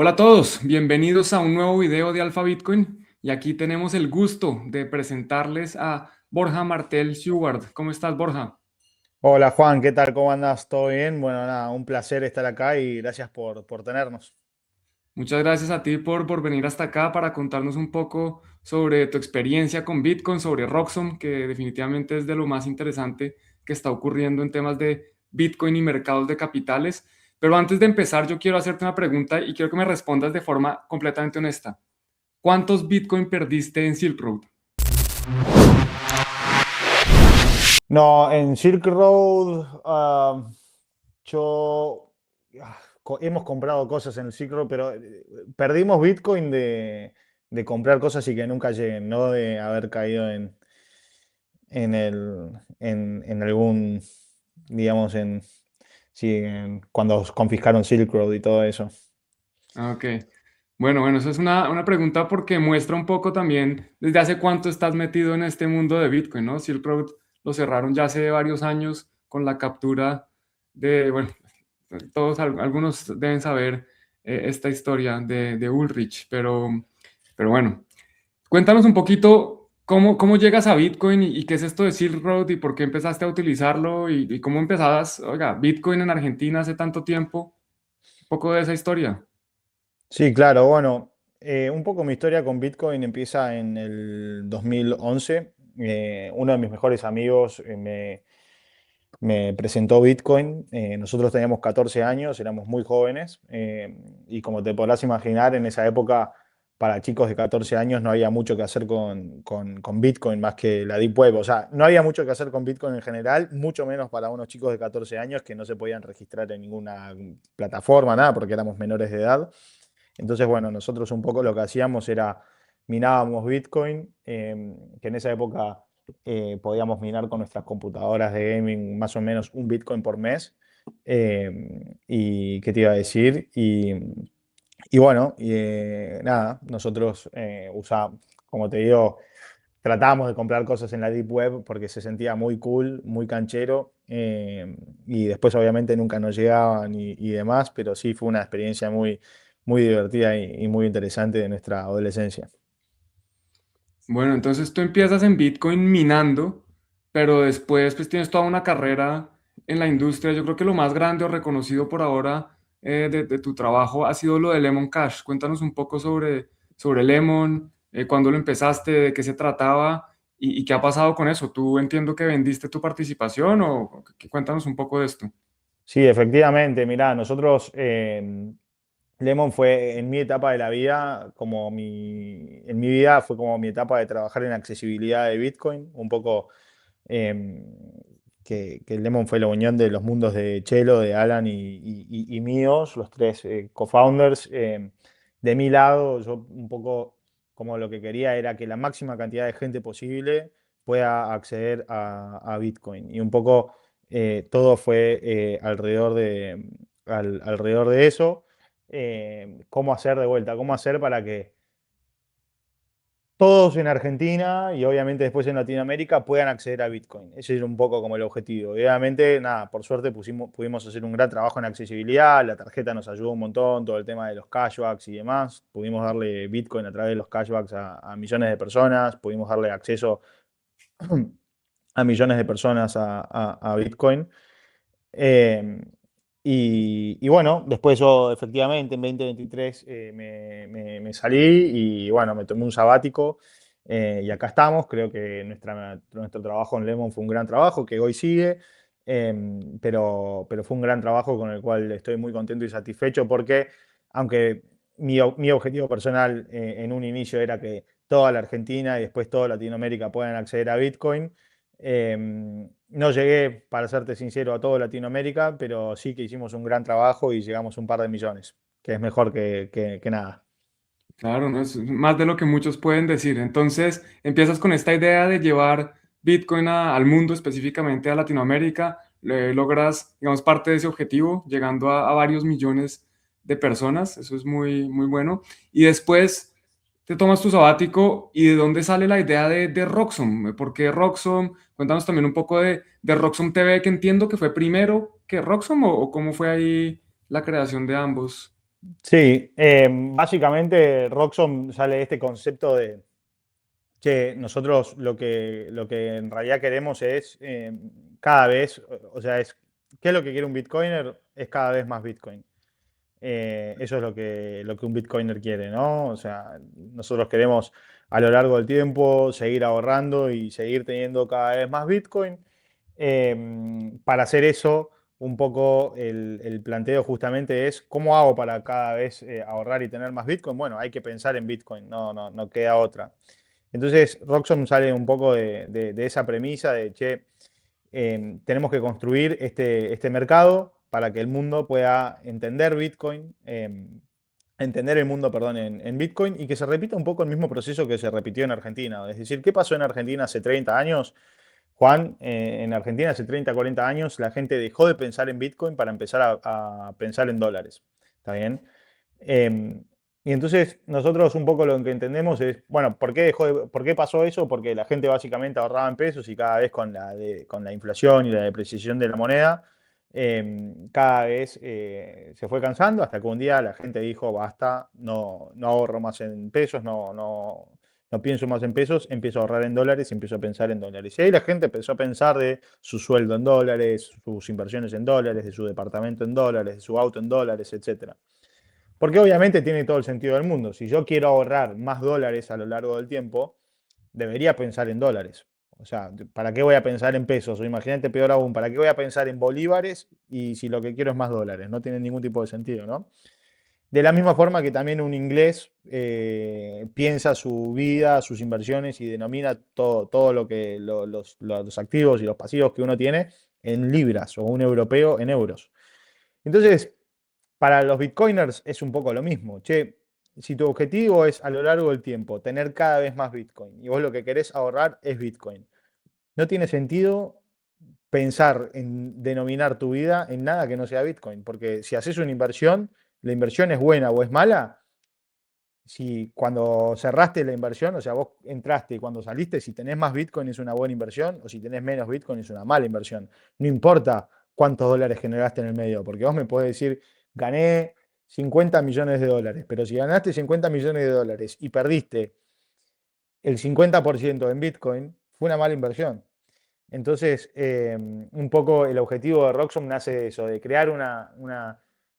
Hola a todos, bienvenidos a un nuevo video de Alfa Bitcoin y aquí tenemos el gusto de presentarles a Borja Martel Schubert. ¿Cómo estás, Borja? Hola Juan, ¿qué tal? ¿Cómo andas? ¿Todo bien? Bueno, nada, un placer estar acá y gracias por tenernos. Muchas gracias a ti por venir hasta acá para contarnos un poco sobre tu experiencia con Bitcoin, sobre Roxxon, que definitivamente es de lo más interesante que está ocurriendo en temas de Bitcoin y mercados de capitales. Pero antes de empezar, yo quiero hacerte una pregunta y quiero que me respondas de forma completamente honesta. ¿Cuántos Bitcoin perdiste en Silk Road? No, en Silk Road, yo hemos comprado cosas en el Silk Road, pero perdimos Bitcoin de comprar cosas y que nunca lleguen, no de haber caído en algún, digamos, sí, cuando confiscaron Silk Road y todo eso. Ah, ok. Bueno, eso es una pregunta porque muestra un poco también desde hace cuánto estás metido en este mundo de Bitcoin, ¿no? Silk Road lo cerraron ya hace varios años con la captura de, bueno, algunos deben saber esta historia de Ulrich, pero bueno, cuéntanos un poquito cómo llegas a Bitcoin y qué es esto de Silk Road y por qué empezaste a utilizarlo y cómo empezabas, oiga, Bitcoin en Argentina hace tanto tiempo, un poco de esa historia. Sí, claro, bueno, un poco mi historia con Bitcoin empieza en el 2011. Uno de mis mejores amigos me presentó Bitcoin. Nosotros teníamos 14 años, éramos muy jóvenes, y como te podrás imaginar, en esa época para chicos de 14 años no había mucho que hacer con Bitcoin más que la Deep Web. O sea, no había mucho que hacer con Bitcoin en general, mucho menos para unos chicos de 14 años que no se podían registrar en ninguna plataforma, nada, porque éramos menores de edad. Entonces, bueno, nosotros un poco lo que hacíamos era minábamos Bitcoin, que en esa época podíamos minar con nuestras computadoras de gaming más o menos un Bitcoin por mes. ¿Y qué te iba a decir? Y bueno, nada, nosotros usábamos, como te digo, tratábamos de comprar cosas en la Deep Web porque se sentía muy cool, muy canchero. Y después obviamente nunca nos llegaban y demás, pero sí fue una experiencia muy divertida y muy interesante de nuestra adolescencia. Bueno, entonces tú empiezas en Bitcoin minando, pero después pues tienes toda una carrera en la industria. Yo creo que lo más grande o reconocido por ahora de tu trabajo ha sido lo de Lemon Cash. Cuéntanos un poco sobre Lemon, cuándo lo empezaste, de qué se trataba y qué ha pasado con eso. ¿Tú entiendo que vendiste tu participación o cuéntanos un poco de esto? Sí, efectivamente, mirá, nosotros, Lemon fue en mi etapa de la vida, en mi vida fue como mi etapa de trabajar en accesibilidad de Bitcoin, un poco em, que Lemon fue la unión de los mundos de Chelo, de Alan y míos, los tres co-founders. De mi lado, yo un poco como lo que quería era que la máxima cantidad de gente posible pueda acceder a Bitcoin. Y un poco todo fue alrededor de eso. ¿Cómo hacer de vuelta? ¿Cómo hacer para que todos en Argentina y obviamente después en Latinoamérica puedan acceder a Bitcoin? Ese era un poco como el objetivo. Y obviamente, nada, por suerte pudimos hacer un gran trabajo en accesibilidad, la tarjeta nos ayudó un montón, todo el tema de los cashbacks y demás. Pudimos darle Bitcoin a través de los cashbacks a millones de personas, pudimos darle acceso a millones de personas a Bitcoin. Eh, y bueno, después yo efectivamente en 2023 me salí y bueno, me tomé un sabático, y acá estamos. Creo que nuestro trabajo en Lemon fue un gran trabajo que hoy sigue, pero fue un gran trabajo con el cual estoy muy contento y satisfecho porque aunque mi objetivo personal en un inicio era que toda la Argentina y después toda Latinoamérica puedan acceder a Bitcoin. No llegué, para serte sincero, a toda Latinoamérica, pero sí que hicimos un gran trabajo y llegamos a un par de millones, que es mejor que nada. Claro, ¿no? Es más de lo que muchos pueden decir. Entonces, empiezas con esta idea de llevar Bitcoin al mundo, específicamente a Latinoamérica, logras, digamos, parte de ese objetivo, llegando a varios millones de personas. Eso es muy bueno. Y después te tomas tu sabático y de dónde sale la idea de Roxxon. ¿Por qué Roxxon? Cuéntanos también un poco de Roxxon TV, que entiendo que fue primero que Roxxon o cómo fue ahí la creación de ambos. Sí, básicamente Roxxon sale este concepto de que nosotros lo que en realidad queremos es cada vez, o sea, ¿qué es lo que quiere un Bitcoiner? Es cada vez más Bitcoin. Eso es lo que un Bitcoiner quiere, ¿no? O sea, nosotros queremos a lo largo del tiempo seguir ahorrando y seguir teniendo cada vez más Bitcoin. Para hacer eso, un poco el planteo justamente es, ¿cómo hago para cada vez ahorrar y tener más Bitcoin? Bueno, hay que pensar en Bitcoin, no queda otra. Entonces, Roxxon sale un poco de esa premisa de, che, tenemos que construir este mercado para que el mundo pueda entender Bitcoin, entender el mundo, perdón, en Bitcoin y que se repita un poco el mismo proceso que se repitió en Argentina. Es decir, ¿qué pasó en Argentina hace 30 años? Juan, en Argentina hace 30, 40 años la gente dejó de pensar en Bitcoin para empezar a pensar en dólares. ¿Está bien? Eh, y entonces nosotros un poco lo que entendemos es, bueno, ¿por qué pasó eso? Porque la gente básicamente ahorraba en pesos y cada vez con la inflación y la depreciación de la moneda, cada vez se fue cansando hasta que un día la gente dijo, basta, no ahorro más en pesos, no pienso más en pesos, empiezo a ahorrar en dólares y empiezo a pensar en dólares. Y ahí la gente empezó a pensar de su sueldo en dólares, sus inversiones en dólares, de su departamento en dólares, de su auto en dólares, etcétera. Porque obviamente tiene todo el sentido del mundo. Si yo quiero ahorrar más dólares a lo largo del tiempo, debería pensar en dólares. O sea, ¿para qué voy a pensar en pesos? O imagínate peor aún, ¿para qué voy a pensar en bolívares y si lo que quiero es más dólares? No tiene ningún tipo de sentido, ¿no? De la misma forma que también un inglés piensa su vida, sus inversiones y denomina todo lo que los activos y los pasivos que uno tiene en libras o un europeo en euros. Entonces, para los bitcoiners es un poco lo mismo. Che, si tu objetivo es a lo largo del tiempo tener cada vez más bitcoin y vos lo que querés ahorrar es bitcoin, no tiene sentido pensar en denominar tu vida en nada que no sea bitcoin, porque si haces una inversión, la inversión es buena o es mala. Si cuando cerraste la inversión, o sea, vos entraste y cuando saliste, si tenés más Bitcoin es una buena inversión o si tenés menos Bitcoin es una mala inversión. No importa cuántos dólares generaste en el medio, porque vos me podés decir, gané 50 millones de dólares, pero si ganaste 50 millones de dólares y perdiste el 50% en Bitcoin, fue una mala inversión. Entonces, un poco el objetivo de Roxxon nace de eso, de crear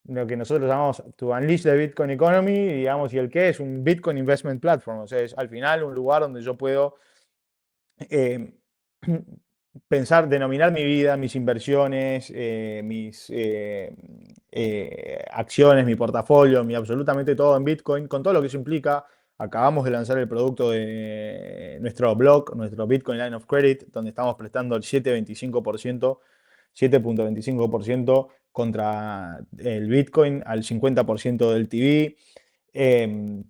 lo que nosotros llamamos to unleash the Bitcoin economy, digamos, y el qué es un Bitcoin investment platform, o sea, es al final un lugar donde yo puedo eh, pensar, denominar mi vida, mis inversiones, mis acciones, mi portafolio, mi absolutamente todo en Bitcoin, con todo lo que eso implica. Acabamos de lanzar el producto de nuestro blog, nuestro Bitcoin Line of Credit, donde estamos prestando el 7,25%, 7,25% contra el Bitcoin al 50% del TV. Eh,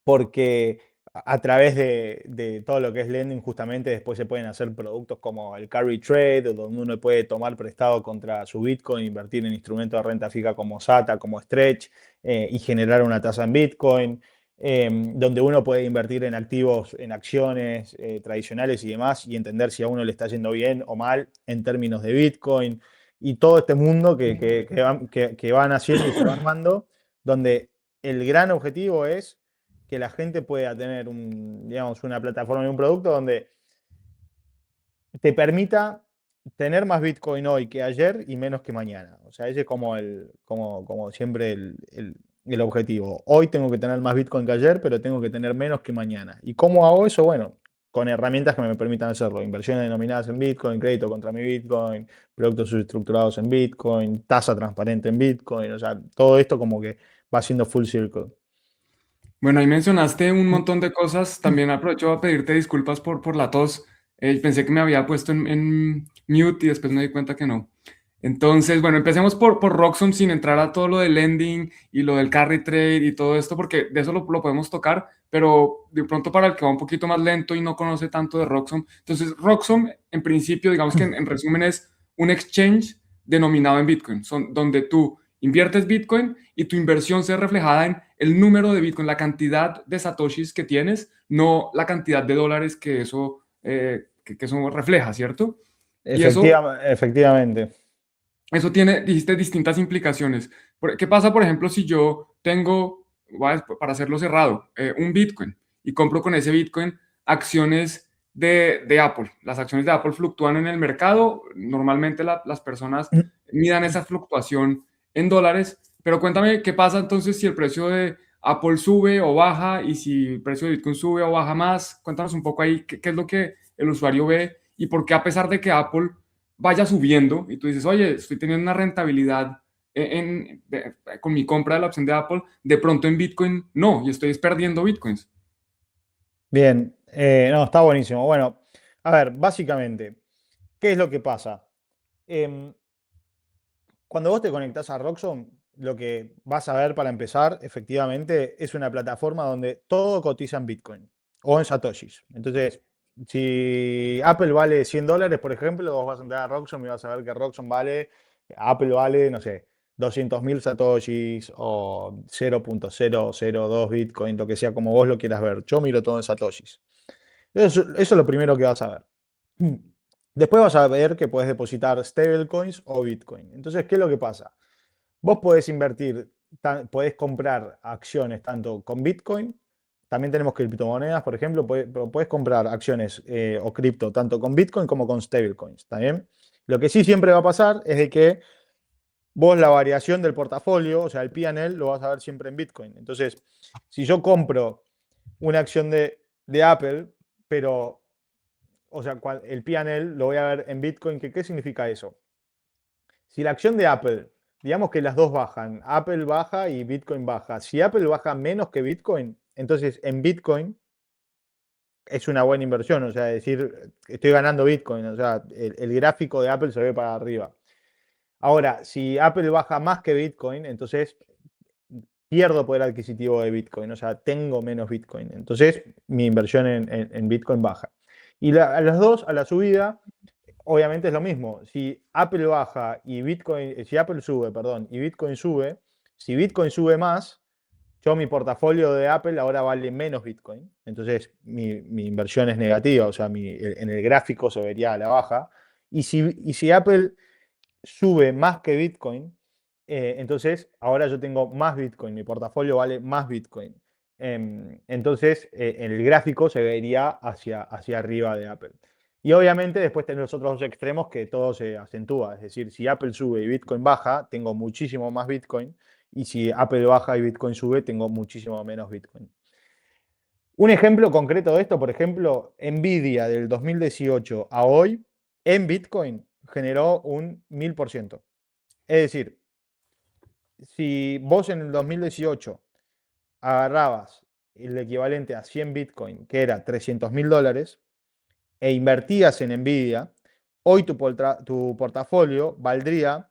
Porque a través de todo lo que es lending, justamente después se pueden hacer productos como el carry trade, donde uno puede tomar prestado contra su Bitcoin, invertir en instrumentos de renta fija como SATA, como Stretch, y generar una tasa en Bitcoin, donde uno puede invertir en activos, en acciones tradicionales y demás, y entender si a uno le está yendo bien o mal en términos de Bitcoin, y todo este mundo que van haciendo y se va armando, donde el gran objetivo es que la gente pueda tener digamos, una plataforma y un producto donde te permita tener más Bitcoin hoy que ayer y menos que mañana. O sea, ese es como siempre el objetivo. Hoy tengo que tener más Bitcoin que ayer, pero tengo que tener menos que mañana. ¿Y cómo hago eso? Bueno, con herramientas que me permitan hacerlo. Inversiones denominadas en Bitcoin, crédito contra mi Bitcoin, productos subestructurados en Bitcoin, tasa transparente en Bitcoin. O sea, todo esto como que va haciendo full circle. Bueno, ahí mencionaste un montón de cosas. También aprovecho a pedirte disculpas por la tos. Pensé que me había puesto en mute y después me di cuenta que no. Entonces, bueno, empecemos por Roxxon sin entrar a todo lo del lending y lo del carry trade y todo esto, porque de eso lo podemos tocar, pero de pronto para el que va un poquito más lento y no conoce tanto de Roxxon. Entonces, Roxxon, en principio, digamos que en resumen es un exchange denominado en Bitcoin, son donde tú inviertes Bitcoin y tu inversión se ve reflejada en el número de Bitcoin, la cantidad de satoshis que tienes, no la cantidad de dólares que eso refleja, ¿cierto? Y Efectivamente. eso tiene, dijiste, distintas implicaciones. ¿Qué pasa, por ejemplo, si yo tengo, para hacerlo cerrado, un Bitcoin y compro con ese Bitcoin acciones de Apple. Las acciones de Apple fluctúan en el mercado. Normalmente las personas midan esa fluctuación en dólares, pero cuéntame qué pasa entonces si el precio de Apple sube o baja y si el precio de Bitcoin sube o baja más. Cuéntanos un poco ahí qué es lo que el usuario ve y por qué a pesar de que Apple vaya subiendo y tú dices, oye, estoy teniendo una rentabilidad con mi compra de la opción de Apple, de pronto en Bitcoin no, y estoy perdiendo Bitcoins. Bien, no, está buenísimo. Bueno, a ver, básicamente, ¿qué es lo que pasa? Em, Cuando vos te conectás a Roxxon, lo que vas a ver para empezar, efectivamente, es una plataforma donde todo cotiza en Bitcoin o en Satoshis. Entonces, si Apple vale $100, por ejemplo, vos vas a entrar a Roxxon y vas a ver que Apple vale, no sé, 200.000 Satoshis o 0.002 Bitcoin, lo que sea, como vos lo quieras ver. Yo miro todo en Satoshis. Eso es lo primero que vas a ver. Después vas a ver que puedes depositar stablecoins o Bitcoin. Entonces, ¿qué es lo que pasa? Vos podés invertir, podés comprar acciones tanto con Bitcoin, también tenemos criptomonedas, por ejemplo, pero podés comprar acciones o cripto tanto con Bitcoin como con stablecoins, ¿está bien? Lo que sí siempre va a pasar es de que vos la variación del portafolio, o sea, el P&L, lo vas a ver siempre en Bitcoin. Entonces, si yo compro una acción de Apple, pero, o sea, el P&L lo voy a ver en Bitcoin, ¿qué significa eso? Si la acción de Apple, digamos que las dos bajan, Apple baja y Bitcoin baja. Si Apple baja menos que Bitcoin, entonces en Bitcoin es una buena inversión. O sea, es decir, estoy ganando Bitcoin. O sea, el gráfico de Apple se ve para arriba. Ahora, si Apple baja más que Bitcoin, entonces pierdo poder adquisitivo de Bitcoin. O sea, tengo menos Bitcoin. Entonces mi inversión en Bitcoin baja. Y a las dos, a la subida, obviamente es lo mismo. Si Apple baja y Bitcoin, si Apple sube, perdón, y Bitcoin sube, si Bitcoin sube más, yo mi portafolio de Apple ahora vale menos Bitcoin. Entonces mi inversión es negativa, o sea, en el gráfico se vería a la baja. Y si Apple sube más que Bitcoin, entonces ahora yo tengo más Bitcoin, mi portafolio vale más Bitcoin. Entonces en el gráfico se vería hacia arriba de Apple. Y obviamente después tenemos los otros dos extremos que todo se acentúa. Es decir, si Apple sube y Bitcoin baja, tengo muchísimo más Bitcoin. Y si Apple baja y Bitcoin sube, tengo muchísimo menos Bitcoin. Un ejemplo concreto de esto, por ejemplo, Nvidia del 2018 a hoy en Bitcoin generó un 1000%. Es decir, si vos en el 2018 agarrabas el equivalente a 100 Bitcoin, que era $300.000, e invertías en Nvidia, hoy tu portafolio valdría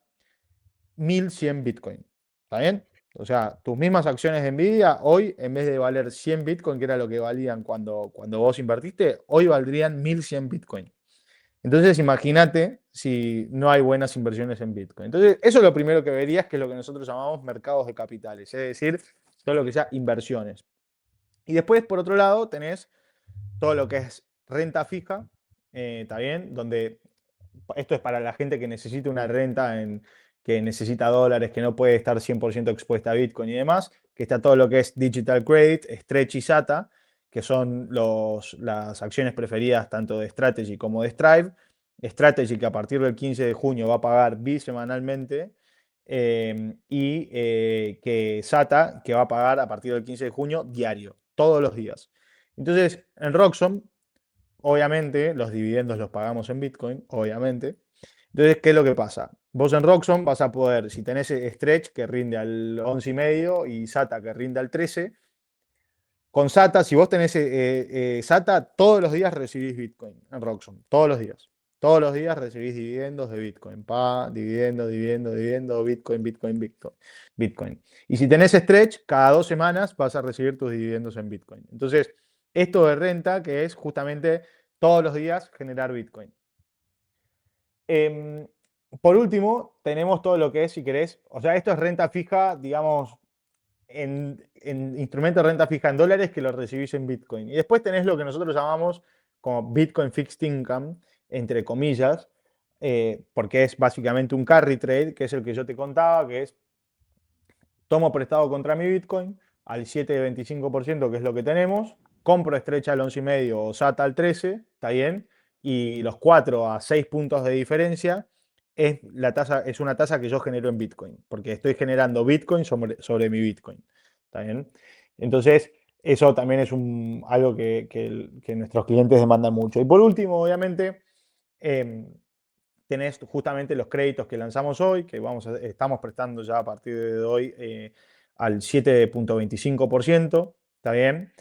1100 Bitcoin. ¿Está bien? O sea, tus mismas acciones de Nvidia hoy, en vez de valer 100 Bitcoin, que era lo que valían cuando vos invertiste, hoy valdrían 1100 Bitcoin. Entonces, imagínate si no hay buenas inversiones en Bitcoin. Entonces, eso es lo primero que verías, que es lo que nosotros llamamos mercados de capitales, es decir, todo lo que sea inversiones. Y después, por otro lado, tenés todo lo que es renta fija, ¿está bien? Donde esto es para la gente que necesita una renta, que necesita dólares, que no puede estar 100% expuesta a Bitcoin y demás, que está todo lo que es Digital Credit, Stretch y SATA, que son las acciones preferidas tanto de Strategy como de Strive. Strategy, que a partir del 15 de junio va a pagar bisemanalmente, y que SATA, que va a pagar a partir del 15 de junio diario, todos los días. Entonces, en Roxxon, obviamente, los dividendos los pagamos en Bitcoin, obviamente. Entonces, ¿qué es lo que pasa? Vos en Roxxon vas a poder, si tenés Stretch que rinde al 11,5 y SATA que rinde al 13, con SATA, si vos tenés SATA, todos los días recibís Bitcoin en Roxxon, todos los días. Todos los días recibís dividendos de Bitcoin. Dividendo, dividendo, dividendo, Bitcoin, Bitcoin, Bitcoin, Bitcoin. Y si tenés Stretch, cada 2 semanas vas a recibir tus dividendos en Bitcoin. Entonces, esto de renta, que es justamente todos los días generar Bitcoin. Em, por último, tenemos todo lo que es, si querés, o sea, esto es renta fija, digamos, en instrumentos de renta fija en dólares que lo recibís en Bitcoin. Y después tenés lo que nosotros llamamos como Bitcoin Fixed Income, entre comillas, porque es básicamente un carry trade, que es el que yo te contaba, que es tomo prestado contra mi Bitcoin al 7,25%, que es lo que tenemos, compro estrecha al 11,5 o SATA al 13, está bien, y los 4 a 6 puntos de diferencia es una tasa que yo genero en Bitcoin, porque estoy generando Bitcoin sobre mi Bitcoin, ¿está bien? Entonces, eso también es algo que nuestros clientes demandan mucho. Y por último, obviamente, em, tenés justamente los créditos que lanzamos hoy, que estamos prestando ya a partir de hoy al 7,25%, ¿está bien?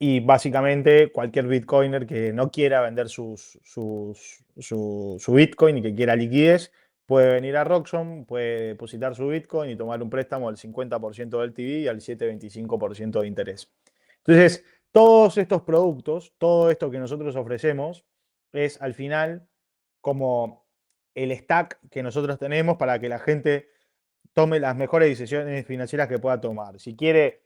Y básicamente cualquier Bitcoiner que no quiera vender su Bitcoin y que quiera liquidez, puede venir a Roxxon, puede depositar su Bitcoin y tomar un préstamo al 50% del TV y al 7,25% de interés. Entonces, todos estos productos, todo esto que nosotros ofrecemos, es al final como el stack que nosotros tenemos para que la gente tome las mejores decisiones financieras que pueda tomar. Si quiere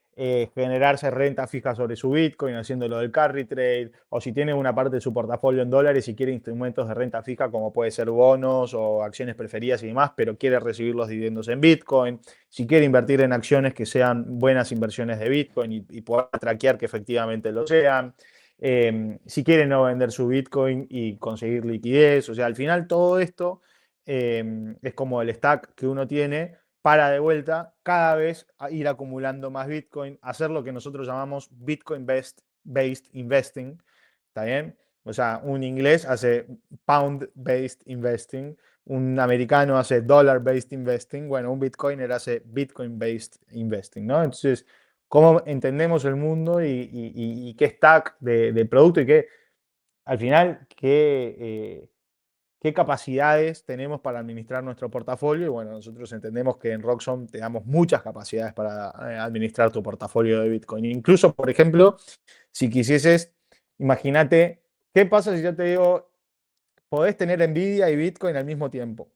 generarse renta fija sobre su Bitcoin haciéndolo del carry trade, o si tiene una parte de su portafolio en dólares y quiere instrumentos de renta fija como puede ser bonos o acciones preferidas y demás, pero quiere recibir los dividendos en Bitcoin, si quiere invertir en acciones que sean buenas inversiones de Bitcoin y poder traquear que efectivamente lo sean. Si quiere no vender su Bitcoin y conseguir liquidez, o sea, al final todo esto es como el stack que uno tiene para de vuelta cada vez ir acumulando más Bitcoin, hacer lo que nosotros llamamos Bitcoin-based investing, ¿está bien? O sea, un inglés hace pound-based investing, un americano hace dollar-based investing, bueno, un bitcoiner hace Bitcoin-based investing, ¿no? Entonces, ¿cómo entendemos el mundo y qué stack de producto y qué, al final, qué capacidades tenemos para administrar nuestro portafolio? Y bueno, nosotros entendemos que en Roxxon te damos muchas capacidades para administrar tu portafolio de Bitcoin. Incluso, por ejemplo, si quisieses, imagínate, ¿qué pasa si yo te digo, podés tener Nvidia y Bitcoin al mismo tiempo?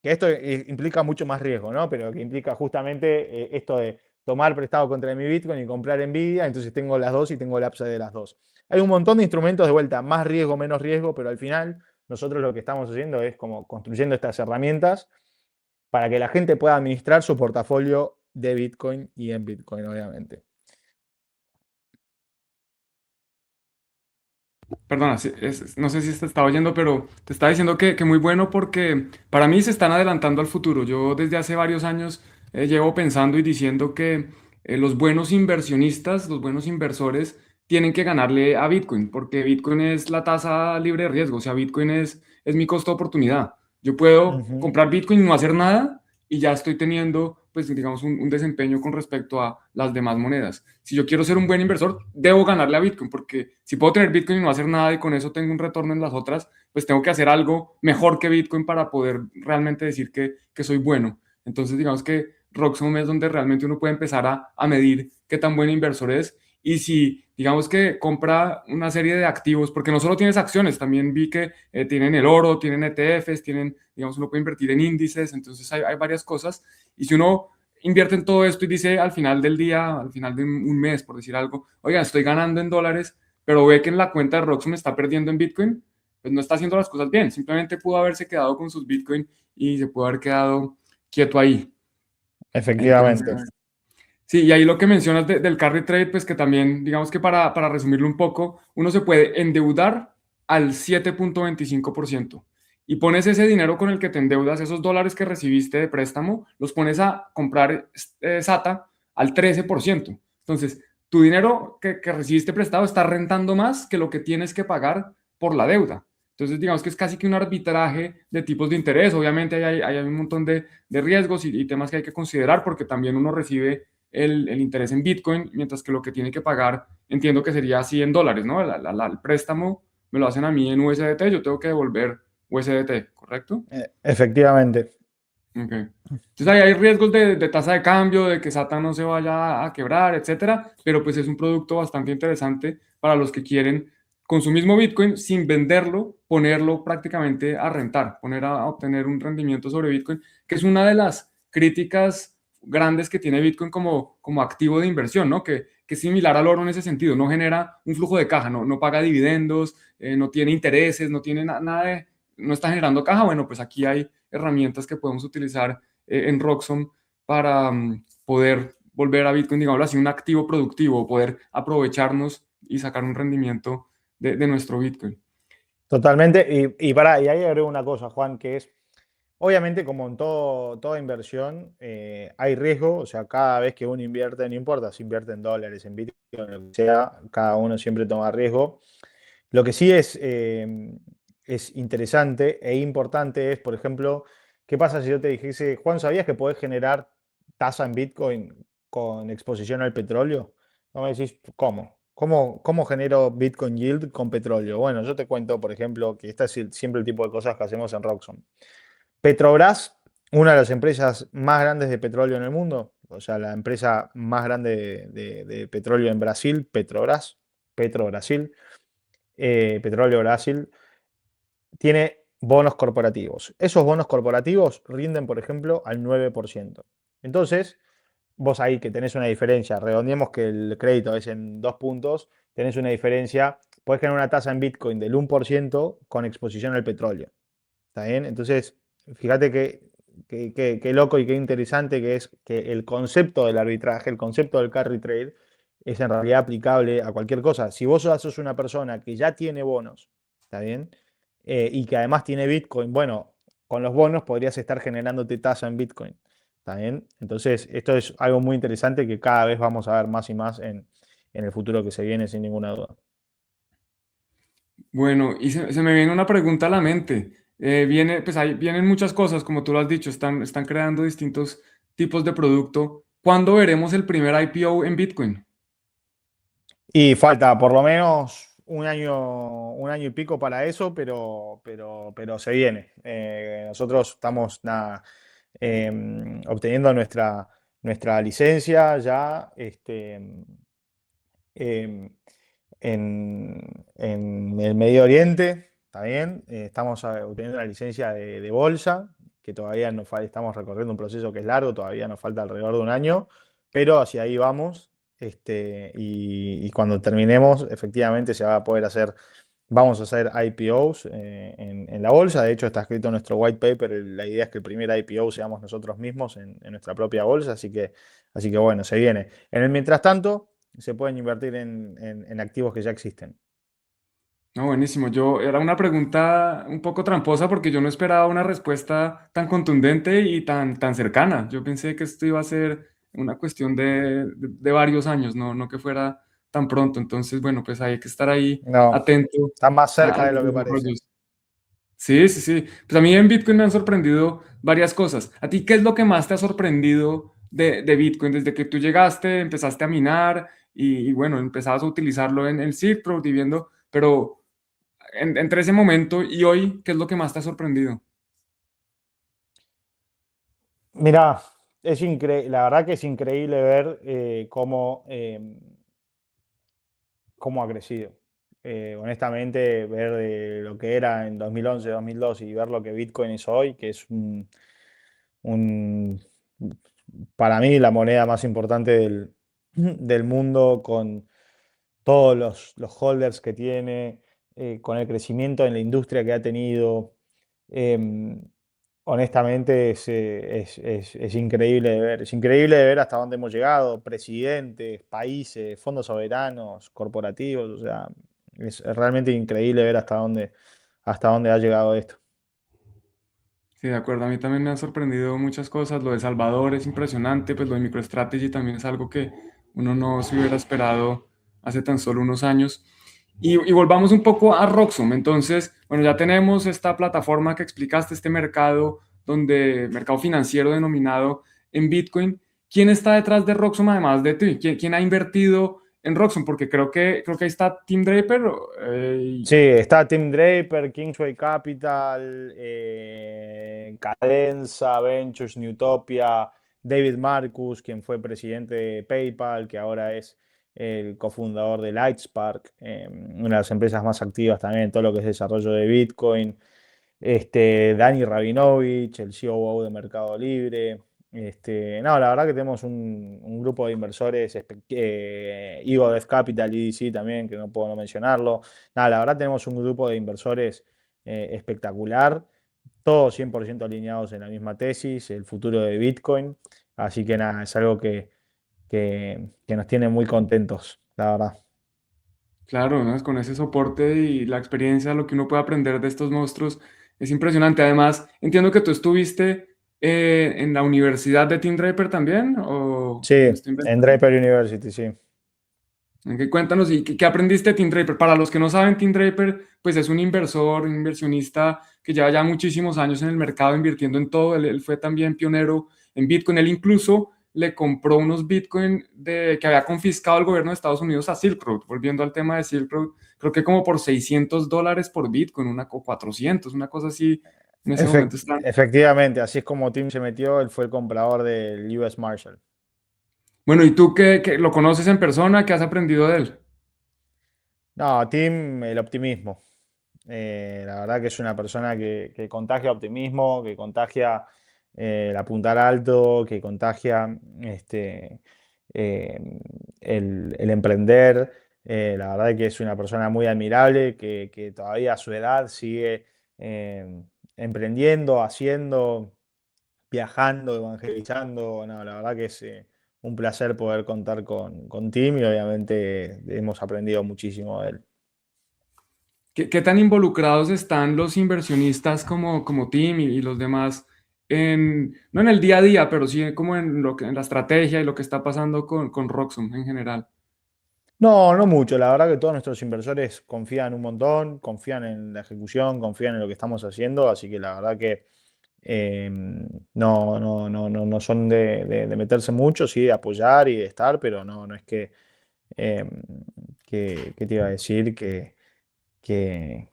Que esto implica mucho más riesgo, ¿no? Pero que implica justamente esto de tomar prestado contra mi Bitcoin y comprar Nvidia, entonces tengo las dos y tengo el upside de las dos. Hay un montón de instrumentos de vuelta, más riesgo, menos riesgo, pero al final nosotros lo que estamos haciendo es como construyendo estas herramientas para que la gente pueda administrar su portafolio de Bitcoin y en Bitcoin, obviamente. Perdona, no sé si te estaba oyendo, pero te estaba diciendo que muy bueno porque para mí se están adelantando al futuro. Yo desde hace varios años llevo pensando y diciendo que los buenos inversionistas, los buenos inversores, tienen que ganarle a Bitcoin, porque Bitcoin es la tasa libre de riesgo, o sea, Bitcoin es mi costo de oportunidad. Yo puedo Ujú. comprar Bitcoin y no hacer nada y ya estoy teniendo, pues, digamos, un desempeño con respecto a las demás monedas. Si yo quiero ser un buen inversor, debo ganarle a Bitcoin, porque si puedo tener Bitcoin y no hacer nada y con eso tengo un retorno en las otras, pues tengo que hacer algo mejor que Bitcoin para poder realmente decir que soy bueno. Entonces, digamos que Roxxon es donde realmente uno puede empezar a medir qué tan buen inversor es. Y si, digamos que compra una serie de activos, porque no solo tienes acciones, también vi que tienen el oro, tienen ETFs, tienen, digamos, uno puede invertir en índices, entonces hay varias cosas. Y si uno invierte en todo esto y dice al final del día, al final de un mes, por decir algo, oiga, estoy ganando en dólares, pero ve que en la cuenta de Roxxon está perdiendo en Bitcoin, pues no está haciendo las cosas bien. Simplemente pudo haberse quedado con sus Bitcoin y se pudo haber quedado quieto ahí. Efectivamente. Entonces, sí, y ahí lo que mencionas del carry trade, pues que también, digamos que para resumirlo un poco, uno se puede endeudar al 7,25% y pones ese dinero con el que te endeudas, esos dólares que recibiste de préstamo, los pones a comprar SATA al 13%. Entonces, tu dinero que recibiste prestado está rentando más que lo que tienes que pagar por la deuda. Entonces, digamos que es casi que un arbitraje de tipos de interés. Obviamente hay un montón de riesgos y temas que hay que considerar porque también uno recibe el interés en Bitcoin, mientras que lo que tiene que pagar, entiendo que sería así en dólares, ¿no? El préstamo me lo hacen a mí en USDT, yo tengo que devolver USDT, ¿correcto? Efectivamente. Ok. Entonces ahí hay riesgos de tasa de cambio, de que SATA no se vaya a quebrar, etcétera, pero pues es un producto bastante interesante para los que quieren con su mismo Bitcoin, sin venderlo, ponerlo prácticamente a rentar, poner a obtener un rendimiento sobre Bitcoin, que es una de las críticas grandes que tiene Bitcoin como activo de inversión, ¿no? Que es similar al oro en ese sentido, no genera un flujo de caja, no paga dividendos, no tiene intereses, no tiene nada no está generando caja. Bueno, pues aquí hay herramientas que podemos utilizar en Roxxon para poder volver a Bitcoin, digamos así, un activo productivo, poder aprovecharnos y sacar un rendimiento de nuestro Bitcoin. Totalmente. Y ahí agrego una cosa, Juan, que es, obviamente, como en toda inversión, hay riesgo. O sea, cada vez que uno invierte, no importa si invierte en dólares, en Bitcoin, lo que sea, cada uno siempre toma riesgo. Lo que sí es interesante e importante es, por ejemplo, ¿qué pasa si yo te dijese, Juan, ¿sabías que podés generar tasa en Bitcoin con exposición al petróleo? No me decís, ¿cómo? ¿Cómo genero Bitcoin Yield con petróleo? Bueno, yo te cuento, por ejemplo, que este es siempre el tipo de cosas que hacemos en Roxxon. Petrobras, una de las empresas más grandes de petróleo en el mundo, o sea, la empresa más grande de petróleo en Brasil, Petrobras, Petro Brasil, Petróleo Brasil, tiene bonos corporativos. Esos bonos corporativos rinden, por ejemplo, al 9%. Entonces, vos ahí que tenés una diferencia, redondeemos que el crédito es en 2 puntos, tenés una diferencia, podés generar una tasa en Bitcoin del 1% con exposición al petróleo. ¿Está bien? Entonces, fíjate qué loco y qué interesante que es que el concepto del arbitraje, el concepto del carry trade, es en realidad aplicable a cualquier cosa. Si vos sos una persona que ya tiene bonos, ¿está bien? Y que además tiene Bitcoin, bueno, con los bonos podrías estar generándote tasa en Bitcoin. ¿Está bien? Entonces, esto es algo muy interesante que cada vez vamos a ver más y más en el futuro que se viene, sin ninguna duda. Bueno, y se me viene una pregunta a la mente. Pues ahí vienen muchas cosas, como tú lo has dicho, están creando distintos tipos de producto. ¿Cuándo veremos el primer IPO en Bitcoin? Y falta por lo menos un año y pico para eso, pero se viene. Nosotros estamos obteniendo nuestra licencia ya em, en el Medio Oriente, ¿está bien? Estamos obteniendo la licencia de bolsa, que todavía estamos recorriendo un proceso que es largo, todavía nos falta alrededor de un año, pero hacia ahí vamos. Y cuando terminemos, efectivamente se va a poder hacer, vamos a hacer IPOs en la bolsa. De hecho, está escrito en nuestro white paper, la idea es que el primer IPO seamos nosotros mismos en nuestra propia bolsa, así que bueno, se viene. En el mientras tanto se pueden invertir en activos que ya existen. No, buenísimo. Era una pregunta un poco tramposa porque yo no esperaba una respuesta tan contundente y tan cercana. Yo pensé que esto iba a ser una cuestión de varios años, no que fuera tan pronto. Entonces, bueno, pues hay que estar ahí No, atento está más a cerca de los lo que parece. desarrollos. Sí, sí, sí. Pues a mí en Bitcoin me han sorprendido varias cosas. ¿A ti qué es lo que más te ha sorprendido de Bitcoin desde que tú llegaste, empezaste a minar y bueno, empezabas a utilizarlo en el Silk Road y viendo, pero entre ese momento y hoy, ¿qué es lo que más te ha sorprendido? Mirá, la verdad que es increíble ver cómo ha crecido. Honestamente, ver lo que era en 2011, 2012 y ver lo que Bitcoin es hoy, que es un- para mí la moneda más importante del mundo, con todos los holders que tiene, con el crecimiento en la industria que ha tenido. em, Honestamente es increíble de ver. Es increíble de ver hasta dónde hemos llegado, presidentes, países, fondos soberanos, corporativos. O sea, es realmente increíble ver hasta dónde ha llegado esto. Sí, de acuerdo. A mí también me han sorprendido muchas cosas. Lo de Salvador es impresionante, pues lo de MicroStrategy también es algo que uno no se hubiera esperado hace tan solo unos años. Y volvamos un poco a Roxum. Entonces, bueno, ya tenemos esta plataforma que explicaste, este mercado financiero denominado en Bitcoin. ¿Quién está detrás de Roxum además de ti? ¿Quién ha invertido en Roxum? Porque creo que ahí está Tim Draper. Sí, está Tim Draper, Kingsway Capital, Cadenza, Ventures, Newtopia, David Marcus, quien fue presidente de PayPal, que ahora es el cofundador de Lightspark, una de las empresas más activas también en todo lo que es desarrollo de Bitcoin. Dani Rabinovich, el COO de Mercado Libre. No, la verdad que tenemos un grupo de inversores, Evo Dev Capital, EDC también, que no puedo no mencionarlo. Nada, la verdad tenemos un grupo de inversores espectacular, todos 100% alineados en la misma tesis, el futuro de Bitcoin. Así que nada, es algo que nos tiene muy contentos, la verdad. Claro, ¿no? Con ese soporte y la experiencia, lo que uno puede aprender de estos monstruos es impresionante. Además, entiendo que tú estuviste en la Universidad de Team Draper también, o Sí, me estoy en inventando. Draper University, sí. Ok, cuéntanos, ¿y qué aprendiste de Team Draper? Para los que no saben, Team Draper, pues es un inversor, un inversionista que lleva ya muchísimos años en el mercado invirtiendo en todo. Él fue también pionero en Bitcoin. Él incluso le compró unos Bitcoin que había confiscado el gobierno de Estados Unidos a Silk Road. Volviendo al tema de Silk Road, creo que como por $600 por Bitcoin, o 400, una cosa así. En ese momento está. Efectivamente, así es como Tim se metió, él fue el comprador del US Marshall. Bueno, ¿y tú qué lo conoces en persona? ¿Qué has aprendido de él? No, Tim, el optimismo. La verdad que es una persona que contagia optimismo, que contagia el apuntar alto, que contagia eh, el emprender. La verdad que es una persona muy admirable, que todavía a su edad sigue eh, emprendiendo, haciendo, viajando, evangelizando. No, la verdad que es un placer poder contar con Tim y obviamente hemos aprendido muchísimo de él. ¿Qué tan involucrados están los inversionistas como Tim y los demás no en el día a día, pero sí como en la estrategia y lo que está pasando con Roxxon en general? No, no mucho. La verdad que todos nuestros inversores confían un montón, confían en la ejecución, confían en lo que estamos haciendo, así que la verdad que no son de meterse mucho, sí, de apoyar y de estar, pero no es eh, ¿qué te iba a decir? Que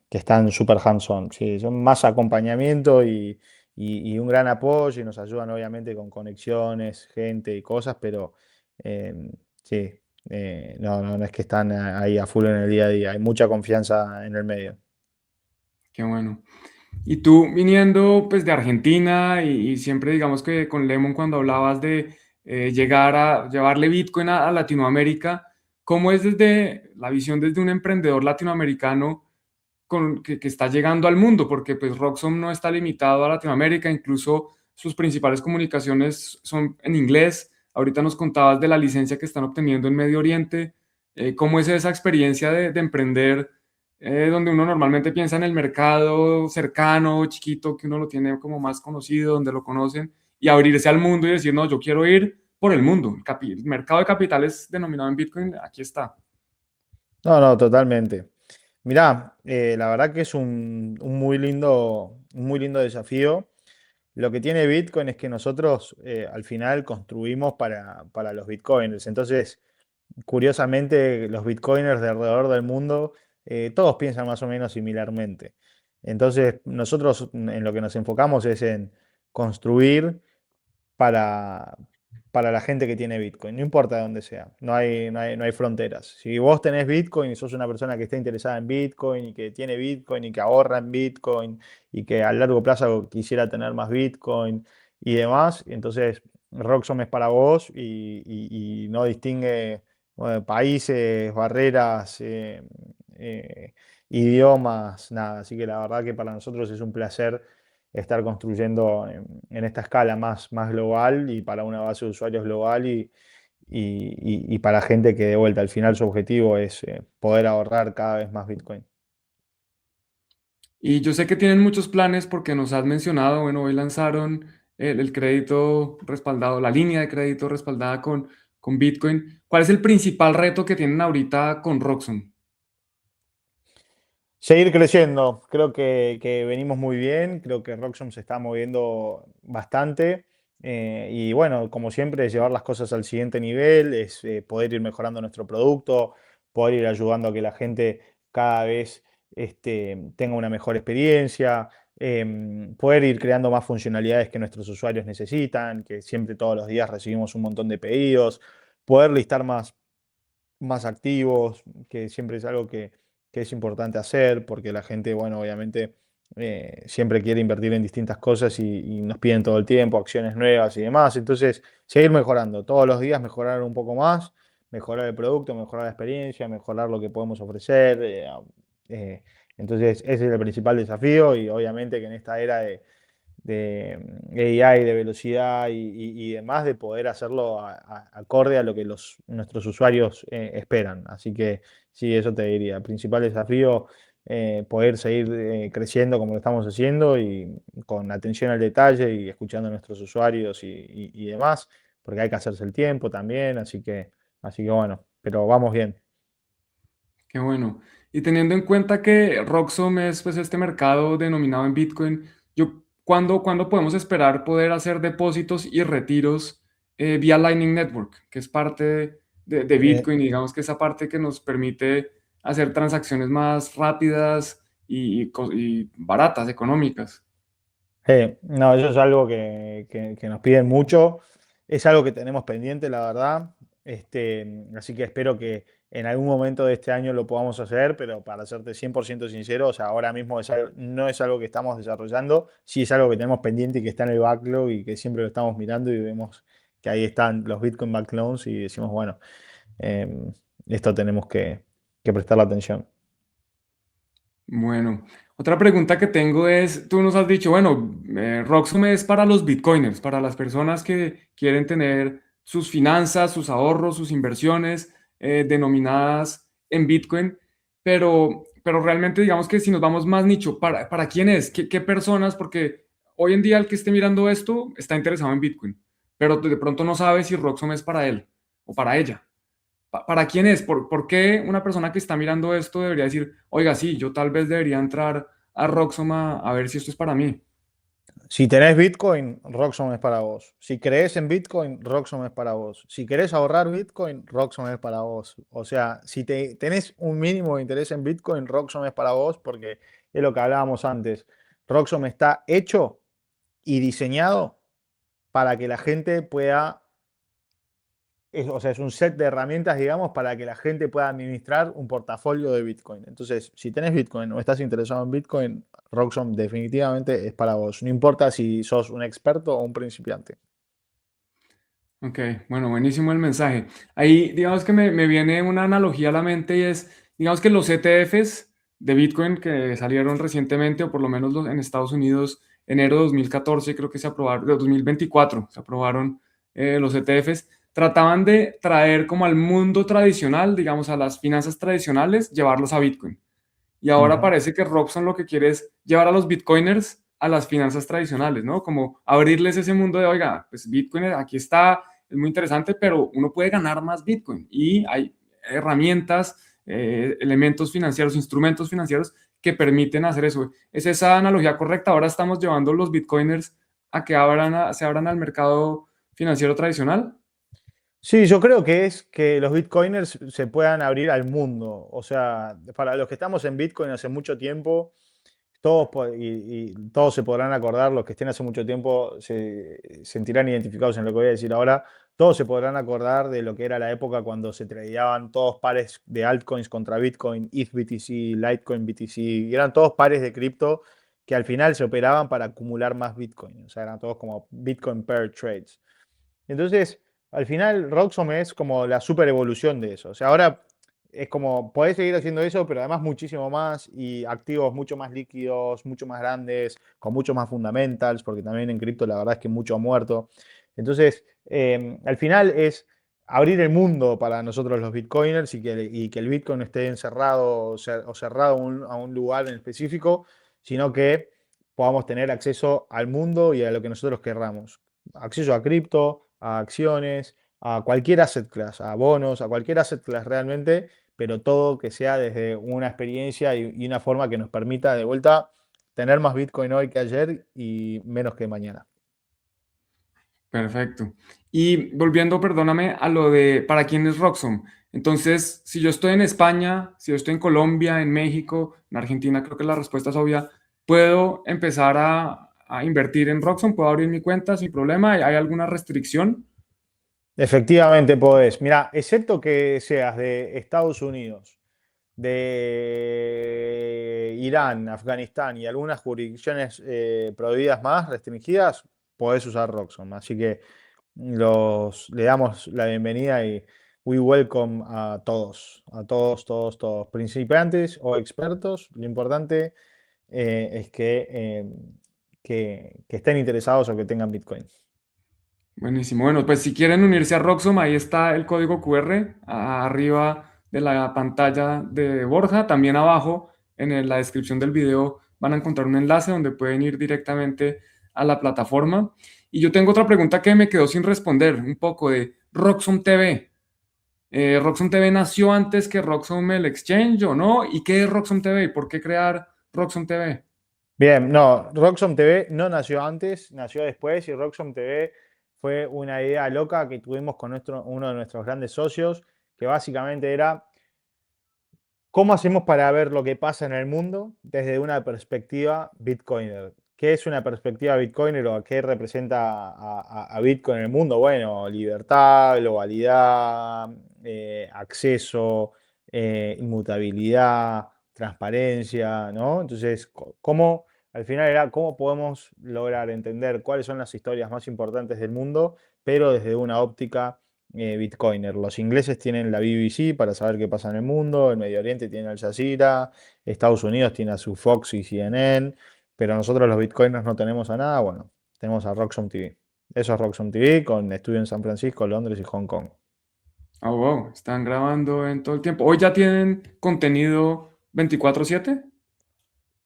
están súper hands-on. Sí, son más acompañamiento y un gran apoyo y nos ayudan obviamente con conexiones, gente y cosas, pero sí, no es que están ahí a full en el día a día, hay mucha confianza en el medio. Qué bueno. Y tú viniendo pues de Argentina y siempre digamos que con Lemon cuando hablabas de llegar a llevarle Bitcoin a Latinoamérica, ¿cómo es desde la visión desde un emprendedor latinoamericano que está llegando al mundo? Porque pues Roxxon no está limitado a Latinoamérica, incluso sus principales comunicaciones son en inglés. Ahorita nos contabas de la licencia que están obteniendo en Medio Oriente. ¿Cómo es esa experiencia de emprender donde uno normalmente piensa en el mercado cercano, chiquito, que uno lo tiene como más conocido, donde lo conocen, y abrirse al mundo y decir, no, yo quiero ir por el mundo. El mercado de capitales denominado en Bitcoin, aquí está. No, totalmente. Mirá, la verdad que es un muy lindo desafío. Lo que tiene Bitcoin es que nosotros al final construimos para los Bitcoiners. Entonces, curiosamente, los Bitcoiners de alrededor del mundo, todos piensan más o menos similarmente. Entonces, nosotros en lo que nos enfocamos es en construir para, para la gente que tiene Bitcoin, no importa de dónde sea, no hay fronteras. Si vos tenés Bitcoin y sos una persona que está interesada en Bitcoin y que tiene Bitcoin y que ahorra en Bitcoin y que a largo plazo quisiera tener más Bitcoin y demás, entonces Roxxon es para vos y no distingue países, barreras, idiomas, nada. Así que la verdad que para nosotros es un placer estar construyendo en esta escala más global y para una base de usuarios global y para gente que de vuelta al final su objetivo es poder ahorrar cada vez más Bitcoin. Y yo sé que tienen muchos planes porque nos has mencionado, bueno, hoy lanzaron el crédito respaldado, la línea de crédito respaldada con Bitcoin. ¿Cuál es el principal reto que tienen ahorita con Roxxon? Seguir creciendo, creo que venimos muy bien, creo que Roxxon se está moviendo bastante y bueno, como siempre, llevar las cosas al siguiente nivel, es poder ir mejorando nuestro producto, poder ir ayudando a que la gente cada vez tenga una mejor experiencia, poder ir creando más funcionalidades que nuestros usuarios necesitan, que siempre todos los días recibimos un montón de pedidos, poder listar más activos, que siempre es algo que es importante hacer, porque la gente, bueno, obviamente siempre quiere invertir en distintas cosas y nos piden todo el tiempo acciones nuevas y demás. Entonces, seguir mejorando, todos los días mejorar un poco más, mejorar el producto, mejorar la experiencia, mejorar lo que podemos ofrecer. Eh, entonces, ese es el principal desafío y obviamente que en esta era de AI, de velocidad y demás, de poder hacerlo acorde a lo que nuestros usuarios esperan. Así que sí, eso te diría. El principal desafío, poder seguir creciendo como lo estamos haciendo y con atención al detalle y escuchando a nuestros usuarios y demás, porque hay que hacerse el tiempo también, así que bueno, pero vamos bien. Qué bueno. Y teniendo en cuenta que Roxxom es pues este mercado denominado en Bitcoin, ¿cuándo podemos esperar poder hacer depósitos y retiros vía Lightning Network, que es parte de Eh, Bitcoin y digamos que esa parte que nos permite hacer transacciones más rápidas y baratas, económicas? no, eso es algo que nos piden mucho, es algo que tenemos pendiente, la verdad. Así que espero que en algún momento de este año lo podamos hacer, pero para serte 100% sincero, o sea, ahora mismo no es algo que estamos desarrollando, sí es algo que tenemos pendiente y que está en el backlog y que siempre lo estamos mirando y vemos que ahí están los Bitcoin Back Loans y decimos, bueno, em, esto tenemos que prestarle atención. Bueno, otra pregunta que tengo es, tú nos has dicho, bueno, Roxxom es para los bitcoiners, para las personas que quieren tener sus finanzas, sus ahorros, sus inversiones denominadas en Bitcoin, pero realmente digamos que si nos vamos más nicho, ¿para quién es? ¿Qué personas? Porque hoy en día el que esté mirando esto está interesado en Bitcoin, pero de pronto no sabe si Roxxom es para él o para ella. ¿Para quién es? ¿Por qué una persona que está mirando esto debería decir, oiga, sí, yo tal vez debería entrar a Roxxom a ver si esto es para mí? Si tenés Bitcoin, Roxxon es para vos. Si crees en Bitcoin, Roxxon es para vos. Si querés ahorrar Bitcoin, Roxxon es para vos. O sea, si tenés un mínimo de interés en Bitcoin, Roxxon es para vos porque es lo que hablábamos antes. Roxxon está hecho y diseñado para que la gente pueda, o sea, es un set de herramientas, digamos, para que la gente pueda administrar un portafolio de Bitcoin. Entonces, si tenés Bitcoin o estás interesado en Bitcoin, Roxxon definitivamente es para vos. No importa si sos un experto o un principiante. Ok, bueno, buenísimo el mensaje. Ahí, digamos que me viene una analogía a la mente y es, digamos que los ETFs de Bitcoin que salieron recientemente, o por lo menos en Estados Unidos, enero de 2014, creo que se aprobaron, de 2024, se aprobaron los ETFs, trataban de traer como al mundo tradicional, digamos, a las finanzas tradicionales, llevarlos a Bitcoin. Y ahora Ujú. parece que Robson lo que quiere es llevar a los Bitcoiners a las finanzas tradicionales, ¿no? Como abrirles ese mundo de, oiga, pues Bitcoin aquí está, es muy interesante, pero uno puede ganar más Bitcoin y hay herramientas, elementos financieros, instrumentos financieros que permiten hacer eso. ¿Es esa analogía correcta? Ahora estamos llevando los Bitcoiners a que se abran al mercado financiero tradicional. Sí, yo creo que es que los bitcoiners se puedan abrir al mundo. O sea, para los que estamos en Bitcoin hace mucho tiempo, y todos se podrán acordar, los que estén hace mucho tiempo se sentirán identificados en lo que voy a decir ahora. Todos se podrán acordar de lo que era la época cuando se tradeaban todos pares de altcoins contra Bitcoin, ETH BTC, Litecoin BTC, y eran todos pares de cripto que al final se operaban para acumular más Bitcoin. O sea, eran todos como Bitcoin pair trades. Entonces, al final, Roxxom es como la super evolución de eso. O sea, ahora es como, podés seguir haciendo eso, pero además muchísimo más y activos mucho más líquidos, mucho más grandes, con mucho más fundamentals, porque también en cripto la verdad es que mucho ha muerto. Entonces, al final es abrir el mundo para nosotros los bitcoiners y que el bitcoin no esté encerrado o cerrado a un lugar en específico, sino que podamos tener acceso al mundo y a lo que nosotros querramos. Acceso a cripto, a acciones, a cualquier asset class, a bonos, a cualquier asset class realmente, pero todo que sea desde una experiencia y una forma que nos permita de vuelta tener más Bitcoin hoy que ayer y menos que mañana. Perfecto. Y volviendo, perdóname, a lo de para quién es Roxxom. Entonces, si yo estoy en España, si yo estoy en Colombia, en México, en Argentina, creo que la respuesta es obvia. ¿Puedo empezar a invertir en Roxxom? ¿Puedo abrir mi cuenta sin problema? ¿Hay alguna restricción? Efectivamente podés. Mira, excepto que seas de Estados Unidos, de Irán, Afganistán y algunas jurisdicciones prohibidas más, restringidas, podés usar Roxxon. Así que le damos la bienvenida y we welcome a todos, todos, todos, principiantes o expertos. Lo importante es que que estén interesados o que tengan Bitcoin. Buenísimo. Bueno, pues si quieren unirse a Roxom, ahí está el código QR arriba de la pantalla de Borja. También abajo la descripción del video van a encontrar un enlace donde pueden ir directamente a la plataforma. Y yo tengo otra pregunta que me quedó sin responder, un poco de Roxom TV. ¿Roxom TV nació antes que Roxom el Exchange o no? ¿Y qué es Roxom TV? ¿Y por qué crear Roxom TV? Bien, no, Roxxon TV no nació antes, nació después y Roxxon TV fue una idea loca que tuvimos con uno de nuestros grandes socios, que básicamente era cómo hacemos para ver lo que pasa en el mundo desde una perspectiva Bitcoiner. ¿Qué es una perspectiva Bitcoiner o qué representa a Bitcoin en el mundo? Bueno, libertad, globalidad, acceso, inmutabilidad, transparencia, ¿no? Entonces, ¿cómo, al final era cómo podemos lograr entender cuáles son las historias más importantes del mundo, pero desde una óptica Bitcoiner? Los ingleses tienen la BBC para saber qué pasa en el mundo, el Medio Oriente tiene Al Jazeera, Estados Unidos tiene a su Fox y CNN, pero nosotros los Bitcoiners no tenemos a nada, bueno, tenemos a Roxxon TV. Eso es Roxxon TV con estudio en San Francisco, Londres y Hong Kong. Oh, wow, están grabando en todo el tiempo. ¿Hoy ya tienen contenido 24/7?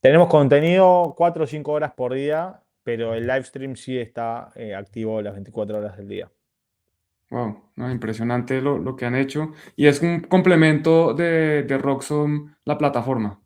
Tenemos contenido 4 o 5 horas por día, pero el live stream sí está activo las 24 horas del día. Wow, no, impresionante lo que han hecho. Y es un complemento de Roxxon, la plataforma.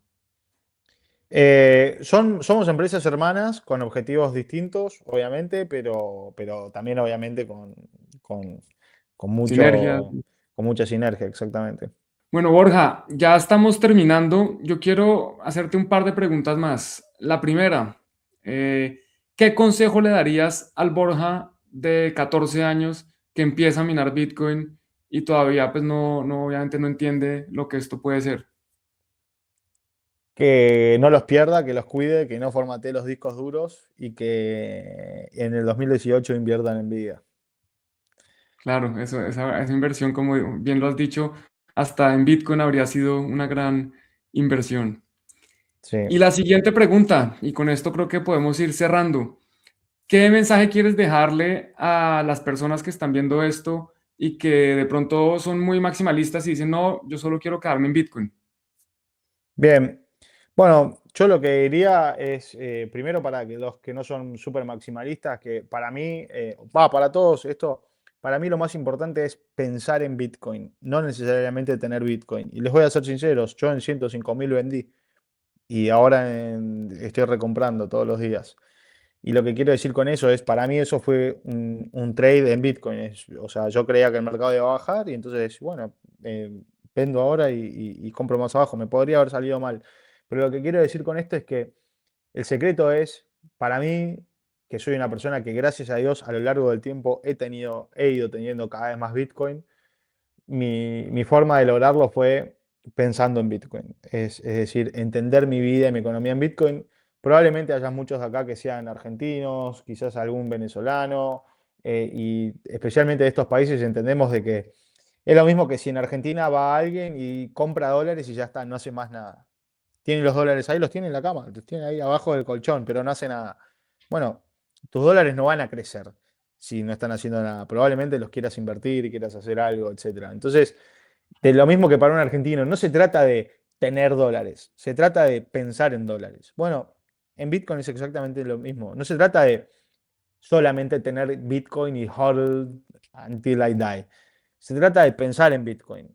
Somos empresas hermanas con objetivos distintos, obviamente, pero también obviamente con, con Sinergias. mucho, con mucha sinergia, exactamente. Bueno, Borja, ya estamos terminando. Yo quiero hacerte un par de preguntas más. La primera, ¿qué consejo le darías al Borja de 14 años que empieza a minar Bitcoin y todavía pues obviamente no entiende lo que esto puede ser? Que no los pierda, que los cuide, que no formatee los discos duros y que en el 2018 inviertan en vida. Claro, esa inversión, como bien lo has dicho, hasta en Bitcoin habría sido una gran inversión. Sí. Y la siguiente pregunta, y con esto creo que podemos ir cerrando. ¿Qué mensaje quieres dejarle a las personas que están viendo esto y que de pronto son muy maximalistas y dicen, no, yo solo quiero quedarme en Bitcoin? Bien, bueno, yo lo que diría es, primero para que los que no son súper maximalistas, que para mí, para todos esto, para mí lo más importante es pensar en Bitcoin, no necesariamente tener Bitcoin. Y les voy a ser sinceros, yo en 105.000 vendí y ahora estoy recomprando todos los días. Y lo que quiero decir con eso es, para mí eso fue un trade en Bitcoin. O sea, yo creía que el mercado iba a bajar y entonces, bueno, vendo ahora y compro más abajo. Me podría haber salido mal. Pero lo que quiero decir con esto es que el secreto es, para mí, que soy una persona que gracias a Dios a lo largo del tiempo he ido teniendo cada vez más Bitcoin. Mi forma de lograrlo fue pensando en Bitcoin. Es decir, entender mi vida y mi economía en Bitcoin. Probablemente haya muchos de acá que sean argentinos, quizás algún venezolano, y especialmente de estos países entendemos de que es lo mismo que si en Argentina va alguien y compra dólares y ya está, no hace más nada. Tiene los dólares ahí, los tiene en la cama, los tiene ahí abajo del colchón, pero no hace nada. Bueno, tus dólares no van a crecer si no están haciendo nada. Probablemente los quieras invertir y quieras hacer algo, etcétera. Entonces, de lo mismo que para un argentino, no se trata de tener dólares, se trata de pensar en dólares. Bueno, en Bitcoin es exactamente lo mismo. No se trata de solamente tener Bitcoin y hold until I die. Se trata de pensar en Bitcoin.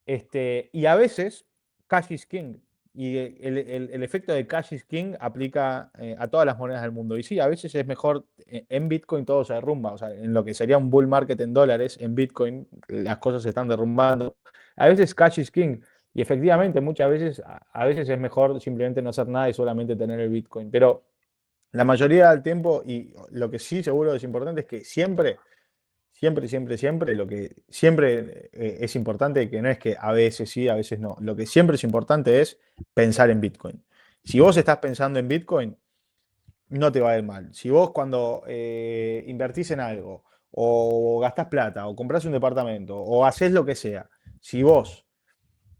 Y a veces, cash is king. Y el efecto de cash is king aplica a todas las monedas del mundo. Y sí, a veces es mejor, en Bitcoin todo se derrumba. O sea, en lo que sería un bull market en dólares, en Bitcoin las cosas se están derrumbando. A veces cash is king. Y efectivamente, muchas veces, a veces es mejor simplemente no hacer nada y solamente tener el Bitcoin. Pero la mayoría del tiempo, y lo que sí seguro es importante, es que siempre siempre, lo que siempre es importante, que no es que a veces sí, a veces no, lo que siempre es importante es pensar en Bitcoin. Si vos estás pensando en Bitcoin, no te va a ir mal. Si vos cuando invertís en algo, o gastás plata, o comprás un departamento, o haces lo que sea, si vos,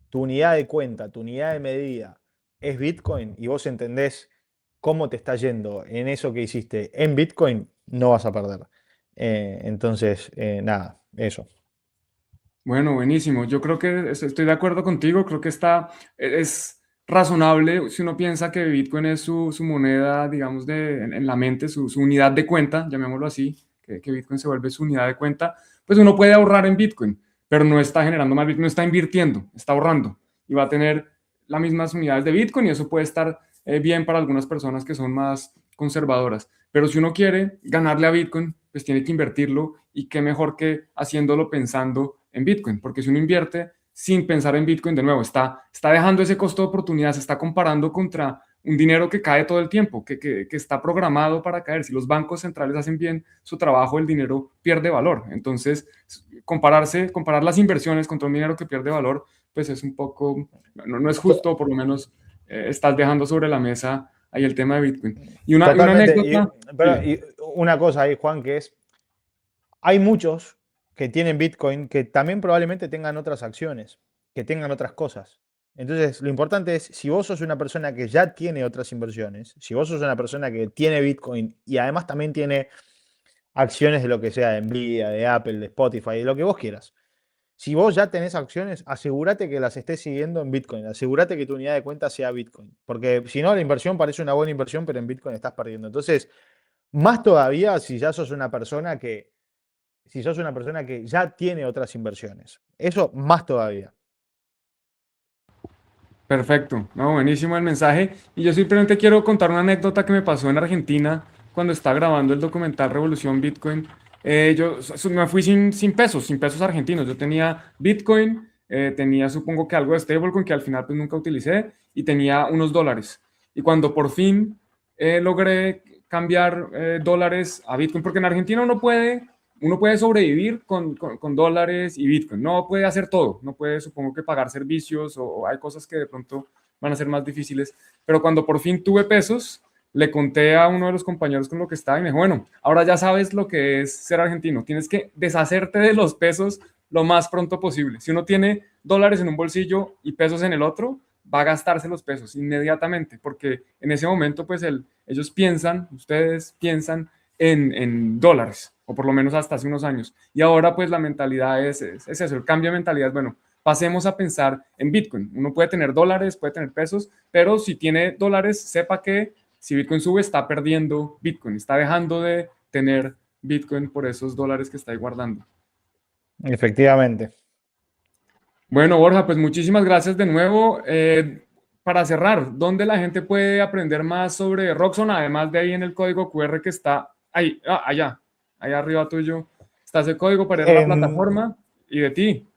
tu unidad de cuenta, tu unidad de medida es Bitcoin y vos entendés cómo te está yendo en eso que hiciste en Bitcoin, no vas a perder. Entonces, nada, eso. Bueno, buenísimo. Yo creo que estoy de acuerdo contigo. Creo que es razonable si uno piensa que Bitcoin es su moneda, digamos, en la mente, su unidad de cuenta, llamémoslo así, que Bitcoin se vuelve su unidad de cuenta, pues uno puede ahorrar en Bitcoin, pero no está generando más Bitcoin, no está invirtiendo, está ahorrando y va a tener las mismas unidades de Bitcoin y eso puede estar bien para algunas personas que son más conservadoras. Pero si uno quiere ganarle a Bitcoin, pues tiene que invertirlo y qué mejor que haciéndolo pensando en Bitcoin, porque si uno invierte sin pensar en Bitcoin, de nuevo, está dejando ese costo de oportunidad, se está comparando contra un dinero que cae todo el tiempo, que está programado para caer. Si los bancos centrales hacen bien su trabajo, el dinero pierde valor. Entonces, comparar las inversiones contra un dinero que pierde valor, pues es un poco, no es justo, por lo menos estás dejando sobre la mesa ahí el tema de Bitcoin. Y una Totalmente. anécdota, Pero, sí. y una cosa ahí, Juan, que es, hay muchos que tienen Bitcoin que también probablemente tengan otras acciones, que tengan otras cosas. Entonces, lo importante es, si vos sos una persona que ya tiene otras inversiones, si vos sos una persona que tiene Bitcoin y además también tiene acciones de lo que sea, de Nvidia, de Apple, de Spotify, de lo que vos quieras. Si vos ya tenés acciones, asegúrate que las estés siguiendo en Bitcoin. Asegúrate que tu unidad de cuenta sea Bitcoin. Porque si no, la inversión parece una buena inversión, pero en Bitcoin estás perdiendo. Entonces, más todavía si ya sos una persona que, si sos una persona que ya tiene otras inversiones. Eso más todavía. Perfecto, no, buenísimo el mensaje. Y yo simplemente quiero contar una anécdota que me pasó en Argentina cuando estaba grabando el documental Revolución Bitcoin. Me fui sin pesos argentinos. Yo tenía Bitcoin, tenía supongo que algo de stablecoin que al final pues nunca utilicé y tenía unos dólares. Y cuando por fin logré cambiar dólares a Bitcoin, porque en Argentina uno puede sobrevivir con dólares y Bitcoin. No puede hacer todo. No puede, supongo que pagar servicios o hay cosas que de pronto van a ser más difíciles. Pero cuando por fin tuve pesos, le conté a uno de los compañeros con lo que estaba y me dijo, bueno, ahora ya sabes lo que es ser argentino. Tienes que deshacerte de los pesos lo más pronto posible. Si uno tiene dólares en un bolsillo y pesos en el otro, va a gastarse los pesos inmediatamente, porque en ese momento, pues ustedes piensan en dólares, o por lo menos hasta hace unos años. Y ahora pues la mentalidad es eso, el cambio de mentalidad es, bueno, pasemos a pensar en Bitcoin. Uno puede tener dólares, puede tener pesos, pero si tiene dólares, sepa que si Bitcoin sube, está perdiendo Bitcoin, está dejando de tener Bitcoin por esos dólares que está ahí guardando. Efectivamente. Bueno, Borja, pues muchísimas gracias de nuevo. Para cerrar, ¿dónde la gente puede aprender más sobre Roxon? Además de ahí en el código QR que está ahí, allá arriba tuyo, está ese código para ir a la En, plataforma y de ti.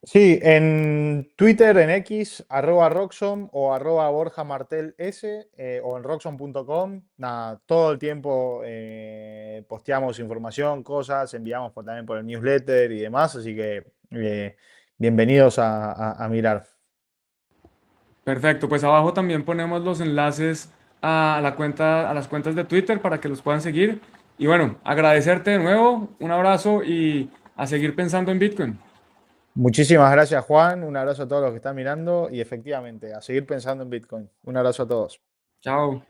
sí, en Twitter, en X, @Roxxon o @Borja Martel S, o en roxxon.com. Nada, todo el tiempo posteamos información, cosas, enviamos también por el newsletter y demás, así que bienvenidos a mirar. Perfecto, pues abajo también ponemos los enlaces a las cuentas de Twitter para que los puedan seguir. Y bueno, agradecerte de nuevo, un abrazo y a seguir pensando en Bitcoin. Muchísimas gracias, Juan. Un abrazo a todos los que están mirando y efectivamente, a seguir pensando en Bitcoin. Un abrazo a todos. Chao.